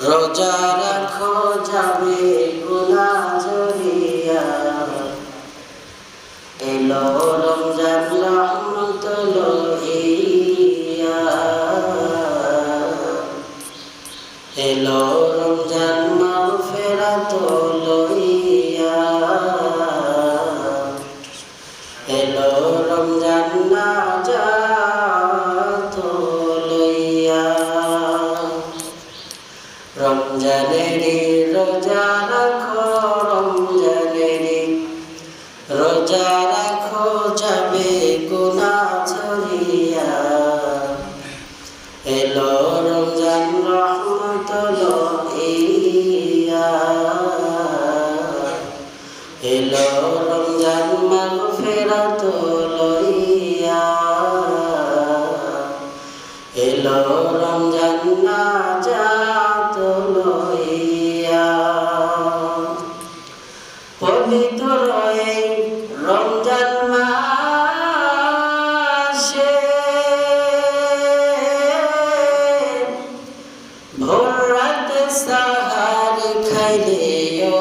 রোজা রাখো যাবে গুনাহ ঝরিয়া, এলো রমজান রহমত লইয়া, এলো রমজান মাগফিরাত লইয়া, এলো রমজান নাজাত লইয়া। রমজানেরই রোজা রাখো, রমজানেরই রোজা রাখো যাবে গুনাহ ঝরিয়া, এলো রমজান রহমত লইয়া, এলো রমজান মাগফিরাত লইয়া, এলো রমজান নাজাত লইয়া। পবিত্র এই রমজান মাসে ভোর রাতে সাহার খাইলেও,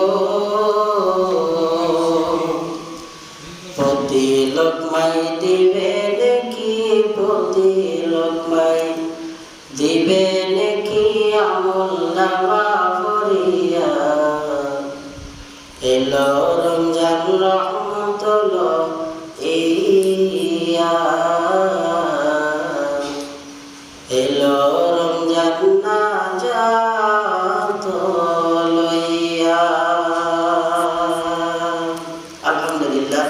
প্রতি লোকমাই দিবে নাকি, প্রতি লোকমাই দিবে নাকি আমল নামা ভরিয়া, এলো রমজান রহমত লইয়া, এলো রমজান নাজাত লইয়া। আলহামদুলিল্লাহ।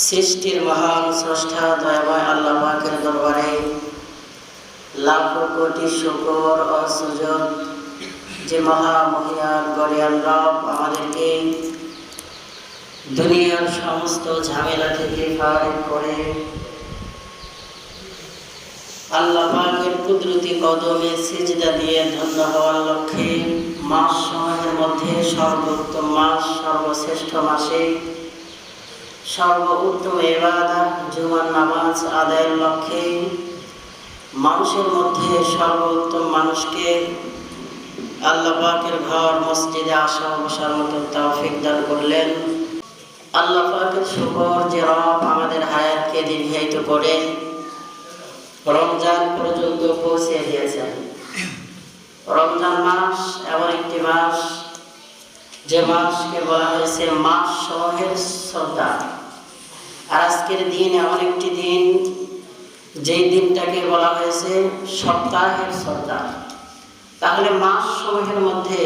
সৃষ্টির মহান স্রষ্টা দয়াময় আল্লাহ পাকের দরবারে লাখো কোটি শুকর ও সুজুদ যে মহামহিয়ান গরিয়ান রব আমাদেরকে দুনিয়ার সমস্ত ঝামেলা থেকে ফারিগ করে আল্লাহ পাকের কুদরতি কদমে সিজদা দিয়ে ধন্য হওয়ার লক্ষ্যে মাস সময়ের মধ্যে সর্বোত্তম মাস, সর্বশ্রেষ্ঠ মাসে সর্বোত্তম ইবাদত জুমার নামাজ আদায়ের লক্ষ্যে মানুষের মধ্যে সর্বোত্তম মানুষকে আল্লাহ পাকের ঘর মসজিদে আসা বসার মতো তৌফিক দান করলেন। আল্লাহ পাকের শুকর যে রব আমাদের হায়াতকে দীর্ঘায়িত করে রমজান পর্যন্ত পৌঁছে দিয়েছেন। রমজান মাস এমন একটি মাস যে মাসকে বলা হয়েছে মাস সমূহের সর্দার। আর আজকের দিন এমন একটি দিন যেই দিনটাকে বলা হয়েছে সপ্তাহের সর্দার। তাহলে মাস সমূহের মধ্যে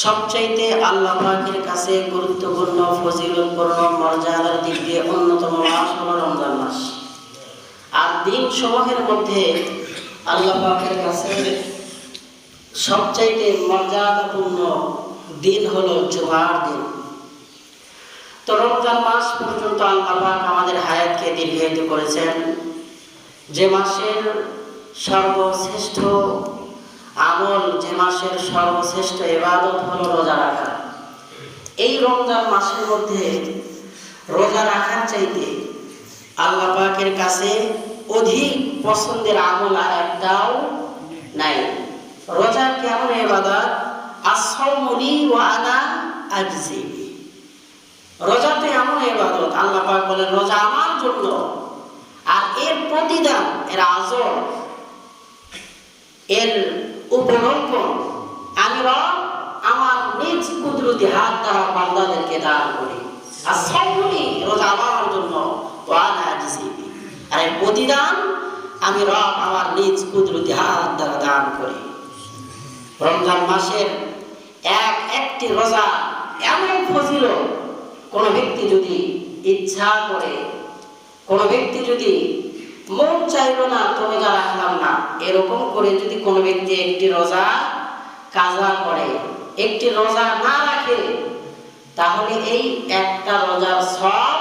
সবচাইতে আল্লাহ পাকের কাছে গুরুত্বপূর্ণ, ফজিলতপূর্ণ, মর্যাদার দিক দিয়ে অন্যতম মাস হলো রমজান মাস। আর দিন সমূহের মধ্যে আল্লাহ পাকের কাছে সবচাইতে মর্যাদাপূর্ণ দিন হলো জুমার দিন। তো রমজান মাস পর্যন্ত আল্লাহ পাক আমাদের হায়াতকে দীর্ঘায়িত করেছেন। যে মাসের সর্বশ্রেষ্ঠ আমল, যে মাসের সর্বশ্রেষ্ঠ ইবাদত হলো রোজা রাখা। এই রমজান মাসের মধ্যে রোজা রাখার চাইতে আল্লাহ পাকের কাছে অধিক পছন্দের আমল আর একটাও নাই। রোজা কেমন ইবাদত? আস-সাওমু লি ওয়া আনা আজজি। রোজা তো এমন ইবাদত, আল্লাহ পাক বলেন রোজা আমার জন্য, আর এর প্রতিদান, এর আজর, এর উপলক্ষণ আমি রব আমার নিজ কুদরতি হাত দ্বারা বান্দাদেরকে দান করি। আস-সাওমু লি, রোজা আমার জন্য, ওয়া আনা আজজি, আর এর প্রতিদান আমি রব আমার নিজ কুদরতি হাত দ্বারা দান করি। রমজান মাসের একটি রোজা এমন ফজিলত, কোন ব্যক্তি যদি ইচ্ছা করে, কোন ব্যক্তি যদি মন চাইল না তো রোজা রাখলাম না, এরকম করে যদি কোনো ব্যক্তি একটি রোজা কাজা করে, একটি রোজা না রাখে, তাহলে এই একটা রোজার সওয়াব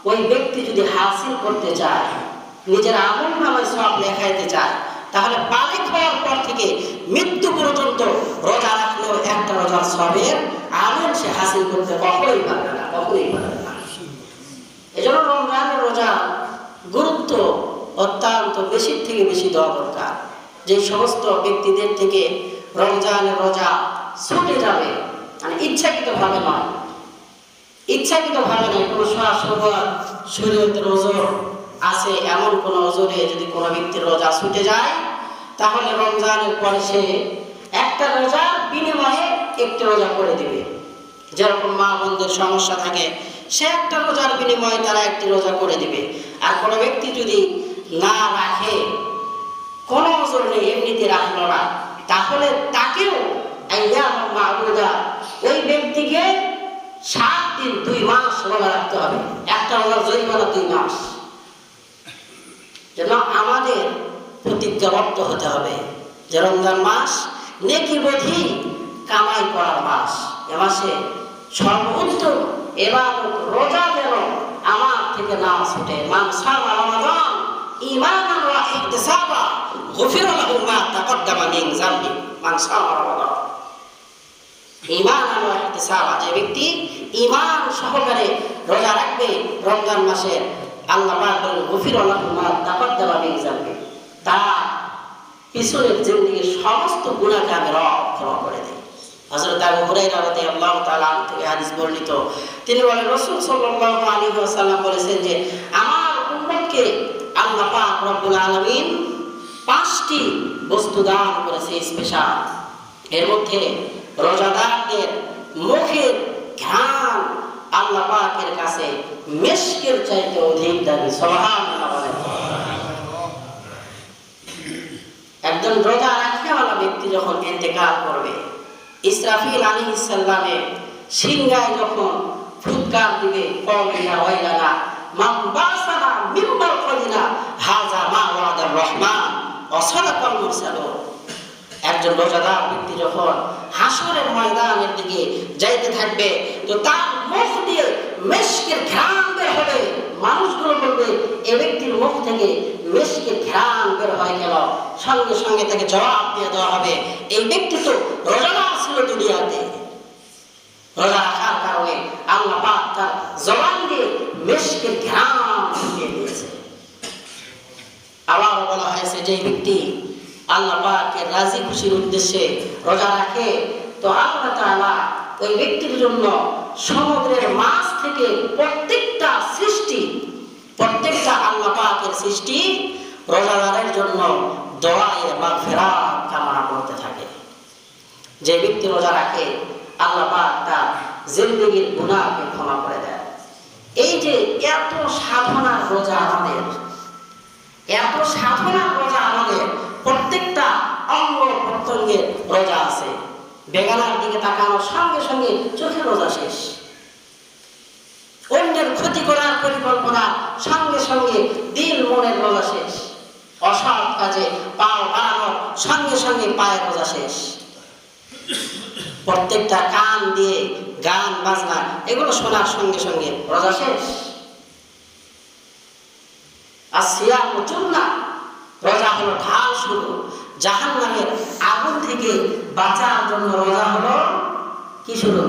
ওই ব্যক্তি যদি হাসিল করতে চায়, নিজের আমল নামায় সওয়াব লেখাইতে চায়, তাহলে বালিগ হওয়ার পর থেকে মৃত্যু পর্যন্ত রোজা রাখলেও একটা রোজার সওয়াবের আমল সে হাসিল করতে কখনোই পারবে না, কখনোই পারবে না। এজন্য গুরুত্ব অত্যন্ত বেশির থেকে বেশি দেওয়া দরকার। যে সমস্ত ব্যক্তিদের থেকে রমজানের রোজা ছুটে যাবে, মানে ইচ্ছাকৃতভাবে নয়, ইচ্ছাকৃতভাবে নয়, কোনো শরীয়তের ওজর আছে এমন কোনো ওজরে যদি কোনো ব্যক্তির রোজা ছুটে যায়, তাহলে রমজানের পরে সে একটা রোজার বিনিময়ে একটি রোজা করে দিবে। যেরকম মা বোনদের সমস্যা থাকে, সে একটা রোজার বিনিময়ে তারা একটি রোজা করে দিবে। আর কোনো ব্যক্তি যদি না রাখে, কোনো ওজর নেই, এমনিতে রাখলো না, তাহলে তাকেও ওই ব্যক্তিকে 7 দিন 2 মাস রোজা রাখতে হবে। একটা রোজার জরিমানা 2 মাস। যেন আমাদের প্রতিজ্ঞাবদ্ধ হতে হবে যে রমজান মাস নেকিবোধী কামাই করার মাস। এ মাসে সর্বোত্তম ইবাদত রোজা যেন আমার থেকে না ছুটে। মান সামা রমাদান ঈমানান ওয়া ইহতিসাবা গুফিরা লাহু মা তাকদ্দামা মিন যামবি। মান সামা রমাদান ঈমানান ওয়া ইহতিসাবা, যে ব্যক্তি ঈমান সহকারে রোজা রাখবে রমজান মাসে, আল্লাহ পাক বলেন গুফিরা লাহু মা তাকদ্দামা মিন যামবি, তার পিছনের জিন্দেগীর সমস্ত গুনাহকে আমি ক্ষমা করে দিই। হযরত আবু হুরায়রা রাদিয়াল্লাহু তাআলা থেকে হাদিস বর্ণিত, তিনি বলেন রাসূল সাল্লাল্লাহু আলাইহি ওয়াসাল্লাম বলেছেন যে আমার উম্মতকে আল্লাহ পাক রব্বুল আলামিন 5টি বস্তু দান করেছে স্পেশাল। এর মধ্যে রোজাদারদের মুখের ঘ্রাণ আল্লাহ পাকের কাছে মিশকের চাইতে অধিক দামি। সুবহানাল্লাহ বলেন। একজন রোজা রাখাওয়ালা ব্যক্তি যখন ইন্তেকাল করবে, ইসরাফিল আলাইহিস সালামের সিংহায় যখন ফুৎকার দিবে, কওলিনা ওয়াইলানা মান বাসানা মিম্বার কলিনা হাযা মা ওয়াদার রহমান ওয়া সাদাকাল মুরসালুন। একজন রোজাদার ব্যক্তি যখন হাসরের ময়দানের দিকে যাইতে থাকবে, তো তার মুখ দিয়ে মিশকের ঘ্রাণ বের হবে। মানুষগুলো বলবে এই ব্যক্তির মুখ থেকে মিশকের ঘ্রাণ বের হয় কেন? সঙ্গে সঙ্গে তাকে জবাব দিয়ে দেওয়া হবে, এই ব্যক্তি তো রোজাদার ছিল দুনিয়াতে, রোজা রাখার কারণে আল্লাহ পাক তার জবান দিয়ে মিশকের ঘ্রাণ দিয়ে দিয়েছে। আবার বলা হয়েছে যে ব্যক্তি আল্লাহ পাকের রাজি খুশির উদ্দেশ্যে রোজা রাখে, তো আল্লাহ তাআলা ওই ব্যক্তির জন্য সমুদ্রের মাছ থেকে প্রত্যেকটা আল্লাহ পাকের সৃষ্টি রোজাদারের জন্য দোয়ায়ে মাগফিরাত কামনা করতে থাকে। যে ব্যক্তি রোজা রাখে আল্লাহ পাক তার জিন্দেগীর গুনাহকে ক্ষমা করে দেয়। এই যে এত সাধনার রোজা আমাদের প্রত্যেকটা অঙ্গ প্রত্যঙ্গের রোজা আছে। বেগানার দিকে তাকানোর সঙ্গে সঙ্গে চোখের রোজা শেষ, অন্যের ক্ষতি করার পরিকল্পনা সঙ্গে সঙ্গে দিল মনের রোজা শেষ, অসৎ কাজে পাও বাড়ানোর সঙ্গে সঙ্গে পায়ের রোজা শেষ, প্রত্যেকটা কান দিয়ে গান বাজনা এগুলো শোনার সঙ্গে সঙ্গে রোজা শেষ। আর সিয়ামু জুন্নাহ, রোজা হলো ঢাল শুরু, জাহান্নামের আগুন থেকে বাঁচার জন্য রোজা হলো কি শুরু?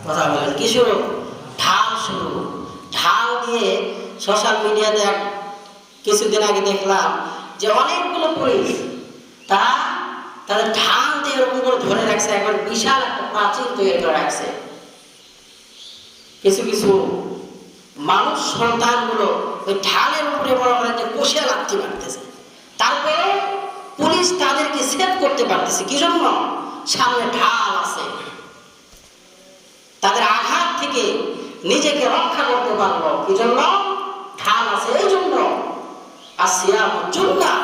কথা বলেন, কি শুরু? ঢাল শুরু। ঢাল দিয়ে সোশ্যাল মিডিয়াতে কিছুদিন আগে দেখলাম যে অনেকগুলো পুলিশ তারা তাদের ঢাল দিয়ে এরকম করে ধরে রাখছে, একবার বিশাল একটা প্রাচীর তৈরি করে রাখছে। কিছু কিছু মানুষ সন্তানগুলো ওই ঢালের উপরে বড় বড় যে কষিয়া লাথি মারতেছে, তারপরে পুলিশ তাদেরকে সেভ করতে পারতেছে। কি জন্য? সামনে ঢাল আছে, তাদের আঘাত থেকে নিজেকে রক্ষা করতে পারলো। কি জন্য? ঢাল আছে, এই জন্য। আর সিয়ামু জুন্নাহ,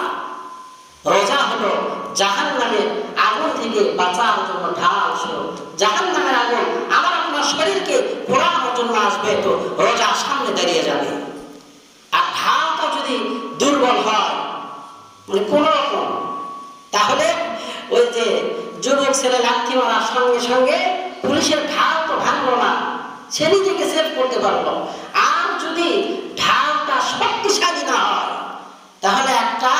রোজা হলো জাহান্নামের আগুন থেকে বাঁচার জন্য ঢাল শুরু। জাহান্নামের আগুন আমার আপনার শরীরকে পোড়ানোর জন্য আসবে, তো রোজা সামনে দাঁড়িয়ে যাবে। আর ঢালটা যদি দুর্বল হয়, মানে কোন রকম, তাহলে ওই যে যুবক ছেলে লাথি মারার সঙ্গে সঙ্গে পুলিশের ঢাল তো ভাঙলো না, সে নিজেকে সেভ করতে পারলো। আর যদি ঢালটা শক্তিশালী না হয়, তাহলে একটা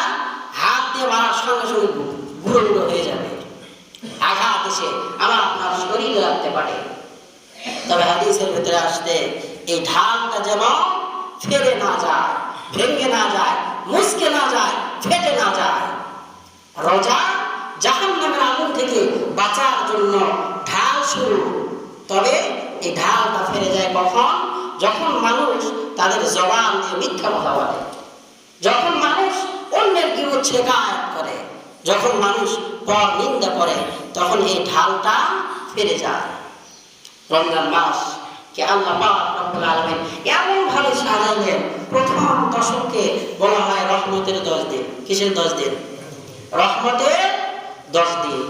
হাত দিয়ে মারার সঙ্গে সঙ্গে গুঁড়ো গুঁড়ো হয়ে যাবে, আঘাত এসে আমার আপনার শরীরে লাগতে পারে। তবে হাদিসের ভিতরে আসতে এই ঢালটা যেন ফেলে না যায়, ভেঙে না যায়, মুচকে না যায়, ফেটে না যায়। রোজা জাহান্নামের আগুন থেকে বাঁচার জন্য ঢাল শুরু। তবে এই ঢালটা ফেলে যায় কখন? যখন মানুষ তাদের জবান দিয়ে মিথ্যা কথা বলে, যখন মানুষ অন্যের গীবত শেখায়ত করে, যখন মানুষ পর নিন্দা করে, তখন এই ঢালটা ফেরে যায়। রমজান মাস কে আল্লাহ পাক রব্বুল আলামিন এমন ভাবে সাজাইলেন, প্রথম দশককে বলা হয় রহমতের 10 দিন। কিসের 10 দিন? রহমতের 10 দিন।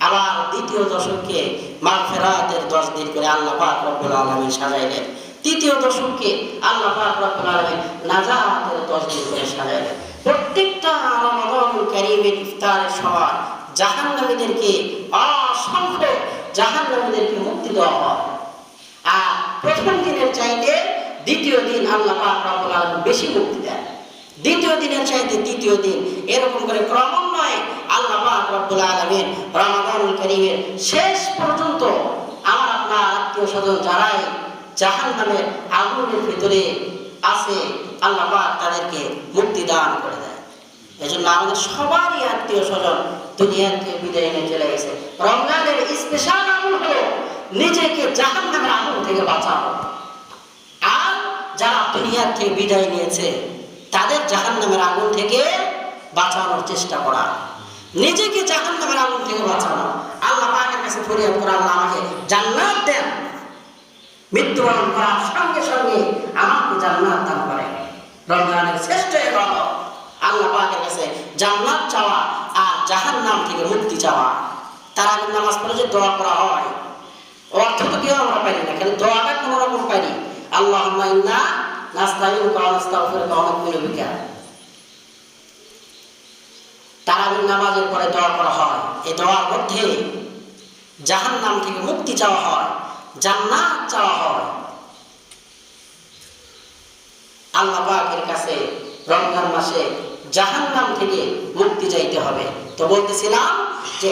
আবার দ্বিতীয় দশককে মাগফিরাতের 10 দিন করে আল্লাহ পাক রব্বুল আলামিন সাজাইলেন। তৃতীয় দশককে আল্লাহ পাক রব্বুল আলামিন নাজাতের 10 দিন করে সাজাইলেন। প্রত্যেকটা রমাদানুল কারীমের ইফতারের সময় জাহান্নামীদেরকে, অসংখ্য জাহান্নামীদেরকে মুক্তি দেওয়া হয়। আর প্রথম দিনের চাইতে দ্বিতীয় দিন আল্লাহ পাক রব্বুল আলামিন বেশি মুক্তি দেন। দ্বিতীয় দিনের চাইতে তৃতীয় দিন, এরকম করে ক্রমান্বয়ে আল্লাহ পাক রব্বুল আলামিন রমাদানুল কারীমের শেষ পর্যন্ত আমার আপনার আত্মীয় স্বজন যারাই জাহান্নামের আগুনের ভিতরে আছে, আল্লাহ পাক তাদেরকে মুক্তি দান করে দেয়। এজন্য আমাদের সবারই আত্মীয় স্বজন দুনিয়া থেকে বিদায় নিয়ে চলে গেছে। রমজানের স্পেশাল আমল হলো নিজেকে জাহান্নামের আগুন থেকে বাঁচানো। আর যারা দুনিয়া থেকে বিদায় নিয়েছে তাদের জাহান্নামের আগুন থেকে বাঁচানোর চেষ্টা করা, নিজেকে জাহান্নামের আগুন থেকে বাঁচানো। আল্লাহ পাকের কাছে ফরিয়াদ করা, আল্লাহ আমাকে জান্নাত দেন, মৃত্যুবরণ করার সঙ্গে সঙ্গে আমাকে জান্নাত দান করেন। রমজানের শ্রেষ্ঠ ইবাদত আল্লাহ পাকের কাছে জান্নাত চাওয়া আর জাহান্নাম থেকে মুক্তি চাওয়া। তারাবির নামাজ পড়ে যে দোয়া করা হয়, অর্থ তো কেউ আমরা পারি না, খালি দোয়াটা কোন রকম পারি। আল্লাহুম্মা ইন্না নাস্তাইনুকা ওয়া নাস্তাগফিরুকা ওয়া নু'মিনু বিকা। তারাবির নামাজের পরে দোয়া করা হয়। এই দোয়ার মধ্যে জাহান্নাম থেকে মুক্তি চাওয়া হয়, জান্নাত চাওয়া হয়। আল্লাহ পাকের কাছে রমজান মাসে জাহান্নাম থেকে মুক্তি চাইতে হবে। তো বলতেছিলাম যে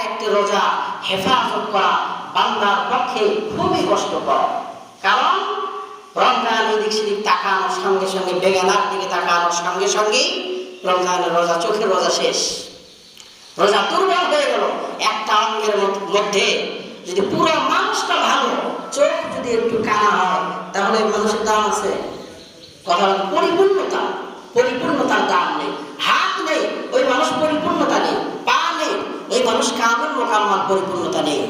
একটি রোজা হেফাজত করা বান্দার পক্ষে খুবই কষ্টকর। কারণ রমজান এদিক সেদিক তাকানোর সঙ্গে সঙ্গে, বেগানার দিকে তাকানোর সঙ্গে সঙ্গেই রমজানের রোজা, চোখের রোজা শেষ। রোজা দুর্বল হয়ে গেল। একটা অঙ্গের মধ্যে যদি পুরো মানুষটা ভালো, চোখ যদি একটু কানা হয়, তাহলে মানুষের দাম আছে? কথা পরিপূর্ণতা, পরিপূর্ণতার দাম নেই। হাত নেই, ওই মানুষ পরিপূর্ণতা নেই। পা নেই, ওই মানুষ কামুল মোকাম্মল পরিপূর্ণতা নেই।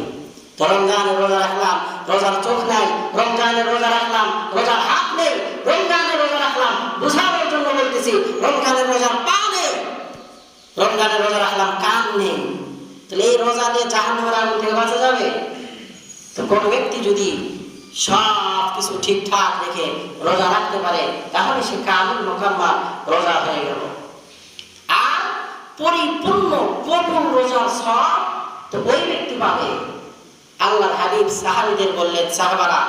তো রমজানের রোজা রাখলাম, রোজার চোখ নাই। রমজানের রোজা রাখলাম, রোজার হাত নেই। রমজানের রোজা রাখলাম, বুঝানোর জন্য বলতেছি, রমজানের রোজার পা নেই। রমজানের রোজা রাখলাম, কান নেই। তাহলে এই রোজা দিয়ে জাহান্নামের আগুন থেকে বাঁচা যাবে? তো কোনো ব্যক্তি যদি সব কিছু ঠিকঠাক রেখে রোজা রাখতে পারে, তাহলে সে কামুল মোকাম্মল রোজা হয়ে গেল। আর পরিপূর্ণ কবুল রোজার সব তো ওই ব্যক্তি পাবে। আল্লাহর হাবিব সাহাবীদের বললেন, সাহাবারা,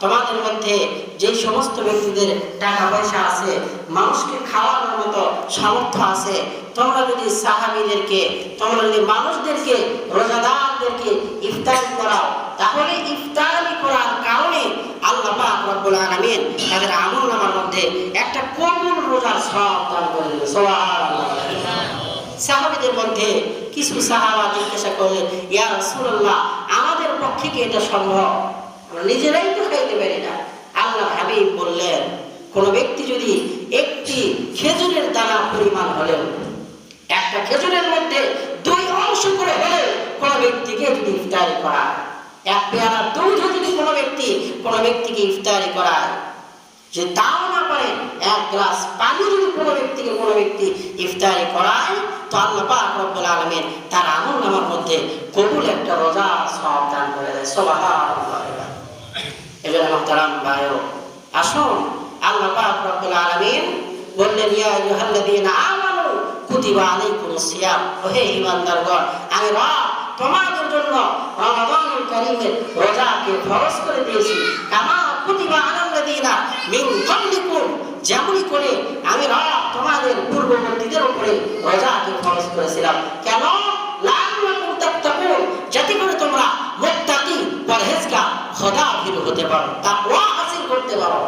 তোমাদের মধ্যে যে সমস্ত ব্যক্তিদের টাকা পয়সা আছে, মানুষকে খাওয়ানোর মতো সামর্থ্য আছে, তোমরা যদি সাহাবীদেরকে, তোমরা যদি মানুষদেরকে, রোজাদারদেরকে ইফতারি করাও, তাহলে ইফতারি করার কারণে আল্লাহ পাক রব্বুল আলামিন তাদের আমলনামার মধ্যে একটা কবুল রোজার সওয়াব দান করে দেবে। সুবহানাল্লাহ। সাহাবীদের মধ্যে কিছু সাহাবা জিজ্ঞাসা করলেন, ইয়া রাসূলুল্লাহ, আমাদের পক্ষে কি এটা সম্ভব? আমরা নিজেরাই তো খাইতে পারি না। আল্লাহর হাবিব বললেন, কোন ব্যক্তি যদি একটি খেজুরের দানা পরিমাণ হলেও, একটা খেজুরের মধ্যে 2 অংশ করে হলেও কোন ব্যক্তিকে যদি ইফতারি করায়, এক পেয়ালা দুধ যদি কোনো ব্যক্তিকে ইফতারি করায়, যে তাও না পারে 1 গ্লাস পানি যদি কোনো ব্যক্তি ইফতারি করায়, তো আল্লাহ পাক রব্বুল আলামিন তার আমলনামার মধ্যে কবুল একটা রোজা সওয়াব দান করে দেয়। সুবহানাল্লাহ। এজন্য মুহতারাম ভাইও, আসুন, আল্লাহ পাক রব্বুল আলামিন বললেন, ইয়া আইয়ুহাল্লাযীনা আমানু কুতিবা আলাইকুমুস সিয়াম, ওহে ঈমানদারগণ, আমি রব তোমাদের জন্য রমাদানুল কারীমের রোজাকে ফরজ করে দিয়েছি। কামা কুতিবা আলাল্লাযীনা মিন ক্বাবলিকুম, যেমনই করে আমি রব তোমাদের পূর্ববর্তীদের উপরে রোজাকে ফরজ করেছিলাম। কেন? লাআল্লাকুম তাত্তাকুন, যাতে করে তোমরা মুত্তাকি, পরহেজগার, খোদাভীরু হতে পারো, তাকওয়া হাসিল করতে পারো।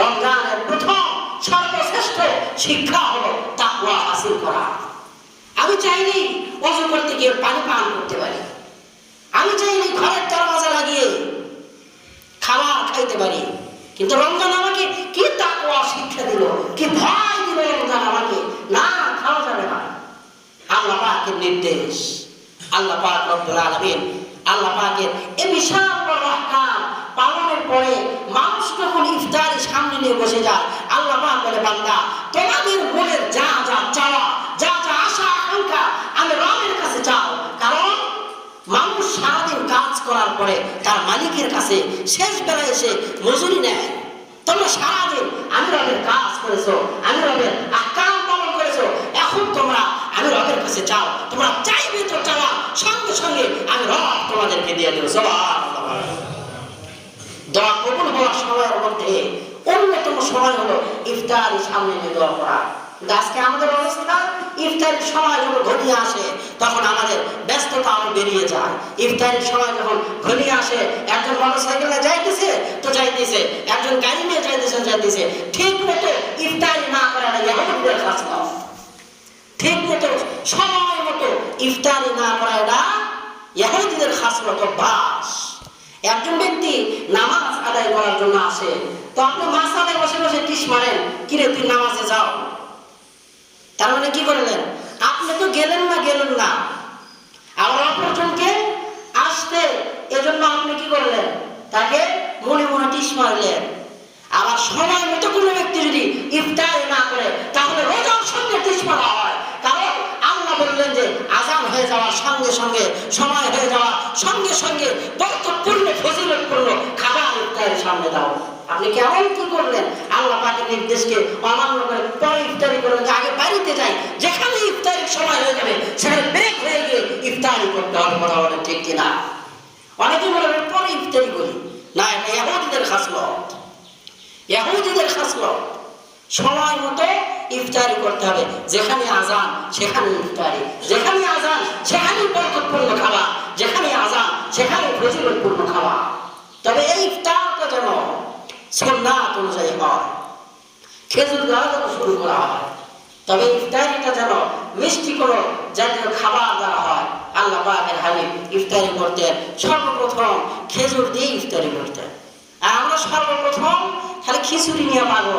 রমজানের প্রথম সর্বশ্রেষ্ঠ শ্রেষ্ঠ শিক্ষা হলো তাকওয়া হাসিল করা। আমি চাইনি ওযু করতে গিয়ে পানি পান করতে পারি, আমি চাইনি ঘরের দরজা লাগিয়ে খাবার খাইতে পারি, কিন্তু রমজান আমাকে কি তাকওয়া শিক্ষা দিল, কি ভয় দিল রমজান আমাকে। না, খাওয়া যাবে না। আল্লাহ পাকের নির্দেশ, আল্লাহ পাক রব্বুল আলামিন, আল্লাহ পাকের এই বিশাল বড় আহকাম পালনের পরে মানুষ যখন ইফতারের সামনে নিয়ে বসে যায়, আল্লাহ পাক বলে, বান্দা তোমাদের মনের যা যা চাওয়া, যা যা আশা আকাঙ্ক্ষা আমি রবের কাছে চাও। কারণ মানুষ সারাদিন কাজ করার পরে তার মালিকের কাছে শেষ বেলায় এসে মজুরি নেয়। তোমরা সারাদিন আমি রবের কাজ করেছো, আমি রবের আহকাম পালন করেছো, এখন তোমরা আমি রবের কাছে চাও। তোমরা চাইবে তো চাওয়া সঙ্গে সঙ্গে আমি রব তোমাদেরকে দিয়ে দেব। সুবহানাল্লাহ। দোয়া কবুল হওয়ার সময়ের মধ্যে অন্যতম সময় হলো ইফতারের সামনে নিয়ে দোয়া করা। আজকে আমাদের অবস্থা, ইফতারের সময় যখন ঘনিয়ে আসে তখন আমাদের ব্যস্ততা আরো বেরিয়ে যায়। ইফতারের সময় যখন ঘনিয়ে আসে, একজন মোটরসাইকেলে যাইতেছে তো যাইতেছে, একজন গাড়ি নিয়ে যাইতেছে। ঠিক মতো ইফতারি না করা ইহুদিদের খাসলত। ঠিক মতো সময় মতো ইফতারি না করা এটা ইহুদিদের খাসলত, অভ্যাস। একজন ব্যক্তি নামাজ আদায় করার জন্য আসে, তো আপনি মাসালায় বসে বসে টিস মারেন, কিরে তুই নামাজে যাও। তার মানে কি করলেন? আপনি তো গেলেন না। আবার অপরজনকে আসতে এজন্য আপনি কি করলেন? তাকে মনে মনে টিস মারলেন। আবার সময় মতো কোনো ব্যক্তি যদি ইফতার না করে তাহলে রোজার সঙ্গে টিস মারা হয়। কারণ আল্লাহ বললেন যে আযান হয়ে যাওয়ার সঙ্গে সঙ্গে, সময় হয়ে যাওয়ার সঙ্গে সঙ্গে বরকতপূর্ণ ফজিলতপূর্ণ খাবার ইফতারের সামনে দাও। আপনি কেমন কি করলেন? আল্লাহ পাকের নির্দেশকে অমান্য করে পরে ইফতারি করলেন। আগে বাড়িতে যাই, যেখানে ইফতারির সময় হয়ে যাবে সেখানে ব্রেক হয়ে গিয়ে ইফতারি করতে হবে। কথা বলেন ঠিক কিনা? অনেকে বলে পরে ইফতারি করি। না, এটা ইহুদিদের খাসলত। ইহুদিদের খাসলত সময় মতো ইফতারি করতে হবে। যেখানে আযান সেখানে ইফতারি, যেখানে আযান সেখানে বরকতপূর্ণ খাবার, যেখানে আযান সেখানে ফজিলতপূর্ণ খাবার। তবে এই ইফতারটা যেন সুন্নাত অনুযায়ী হয়, খেজুর দ্বারা যেন শুরু করা হয়। তবে ইফতারিটা যেন মিষ্টি কোনো জাতীয় খাবার দ্বারা হয়। আল্লাহ পাকের হাবিব ইফতারি করতেন সর্বপ্রথম খেজুর দিয়ে ইফতারি করতেন। আর আমরা সর্বপ্রথম খালি খিচুড়ি নিয়ে পাগল,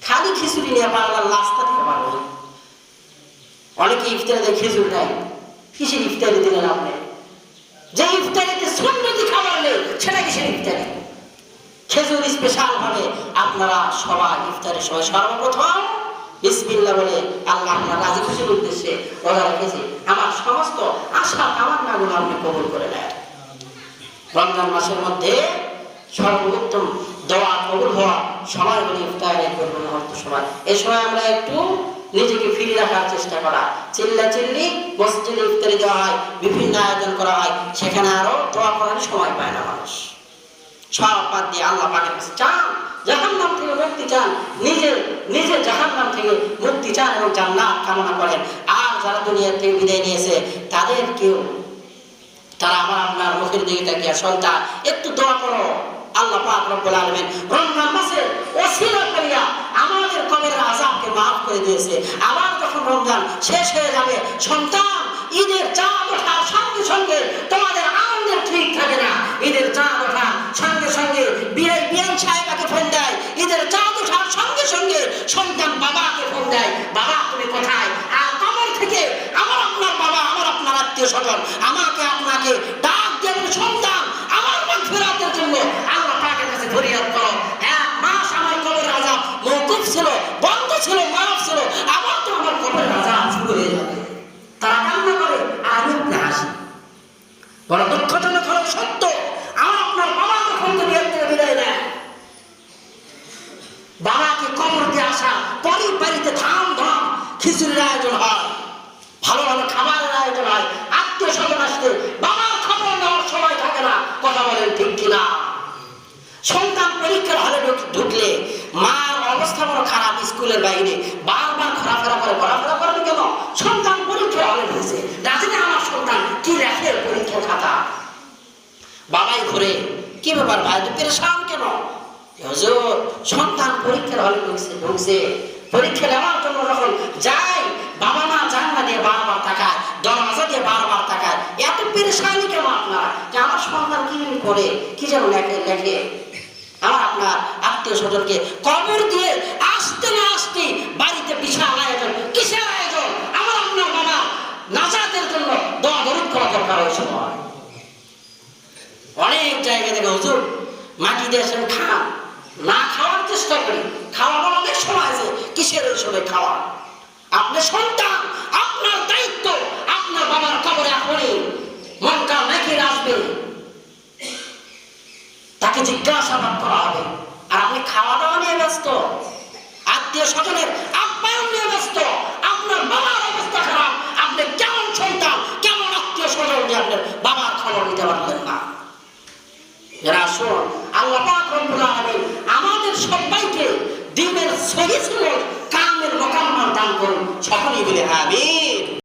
খালি খিচুড়ি নিয়ে পাগল, নাস্তা দিয়ে পাগল। অনেকে ইফতারিতে খেজুর দেয়। কিসের ইফতারি দিলেন আপনি? যে ইফতারিতে সুন্নতি খাবার নেই সেটা কিসের ইফতারি? খেজুর স্পেশাল ভাবে আপনারা সবাই ইফতারের সময় সর্বপ্রথম বিসমিল্লাহ বলে আল্লাহ আপনার রাজি খুশির উদ্দেশ্যে রোজা রেখেছি, আমার সমস্ত আশা তামান্নাগুলো আপনি কবুল করে নেন। রমজান মাসের মধ্যে সর্বোত্তম দোয়া কবুল হওয়া সময় হলো ইফতারের মুহূর্ত সময়। এই সময় আমরা একটু নিজেকে ফিরে রাখার চেষ্টা করা। চিল্লাচিল্লি মসজিদে ইফতারি দেওয়া হয়, বিভিন্ন আয়োজন করা হয়, সেখানে আরো দোয়া করার সময় পায় না মানুষ। সব বাদ দিয়ে আল্লাহ পাকের কাছে চান, জাহান্নাম থেকে মুক্তি চান, নিজে জাহান্নাম থেকে মুক্তি চান এবং জান্নাত কামনা করেন। আর যারা দুনিয়া থেকে বিদায় নিয়েছে তাদেরকেও, তারা আমার আপনার মুখের দিকে তাকিয়ে সন্তান একটু দোয়া করো। আল্লাহ পাক রব্বুল আলামিন রমজান মাসে ওসিলা করিয়া আমাদের কবরের আযাবকে maaf করে দিয়েছে। আবার যখন রমজান শেষ হয়ে যাবে, সন্তান ঈদের চাঁদ ওঠার সঙ্গে সঙ্গে তোমাদের আনন্দের ঠিক থাকে না। ঈদের চাঁদ ওঠার সঙ্গে সঙ্গে বিয়ান সাহেবাকে ফোন দেয়, ঈদের চাঁদ ওঠার সঙ্গে সঙ্গে সন্তান বাবাকে ফোন দেয়, বাবা তুমি কোথায়? আর কবর থেকে আমার আপনার বাবা, আমার আপনার আত্মীয় স্বজন আমাকে আপনাকে ডাক দিয়ে বলে, সন্তান আমার মাগফিরাতের জন্য আল্লাহ পাকের কাছে ফরিয়াদ করো। এক মাস আমার কবরের আযাব মওকুফ ছিল, বন্ধ ছিল, মাফ ছিল, আবার তো আমার কবরের আযাব শুরু হয়ে যাবে। তারা কান্না করে আর আমি আপনি হাসি। বড় দুঃখজনক হলো সত্য, আমার আপনার বাবা যখন দুনিয়া থেকে বিদায় নেয়, বাবাকে কবর দিয়ে আসা পরের বাড়িতে ধাম ধাম খিচুড়ির আয়োজন হয়, ভালো ভালো খাবারের আয়োজন হয়, আত্মীয় স্বজন আসতে বাবার খবর নেওয়ার সময় থাকে না। কথা বলেন ঠিক কিনা? সন্তান পরীক্ষার হলে ঢুকলে মার অবস্থা বড় খারাপ, স্কুলের বাইরে বারবার ঘোরাফেরা করে কেন? সন্তান পরীক্ষার হলে ঢুকছে, রাজিনে আমার সন্তান কি লেখে পরীক্ষার খাতা। বাবাই ঘুরে, কি ব্যাপার ভাই, তুই পেরেশান কেন? হুজুর সন্তান পরীক্ষার হলে ঢুকছে, পরীক্ষা দেওয়ার জন্য যখন যাই, বাবা মা জানলা দিয়ে বারবার তাকায়, দরজা দিয়ে বারবার তাকায়। এত পেরেশানি কেন আপনার যে আমার সন্তান কি করে, কি যেন লেখে। আমার আপনার আত্মীয় স্বজনকে কবর দিয়ে আসতে না আসতে বাড়িতে বিশাল আয়োজন। কিসের আয়োজন? আমার আপনার বাবা নাজাতের জন্য দোয়া দরুদ করা দরকার। ওই সময় অনেক জায়গা থেকে হুজুর মাটি দিয়ে এসে খান, না খাওয়ার চেষ্টা করি, খাওয়ানোর অনেক সময় আছে। কিসের ওই সময় খাওয়া? আপনার সন্তান, আপনার দায়িত্ব, আপনার বাবার কবরে এখনই মনকার নাকির আসবে, তাকে জিজ্ঞাসাবাদ করা হবে। আর আপনি খাওয়া দাওয়া নিয়ে ব্যস্ত, আত্মীয় স্বজনের আপ্যায়ন নিয়ে ব্যস্ত। আপনার বাবার অবস্থা খারাপ, আপনি কেমন সন্তান, কেমন আত্মীয় স্বজন যে আপনার বাবার খবর নিতে পারলেন না। আল্লাহ পাক রব্বুল আলামিন আমাদের সবাইকে দ্বীনের সহিহ কামের মোকাম্মল দান করুন। সকলেই বলে আমিন।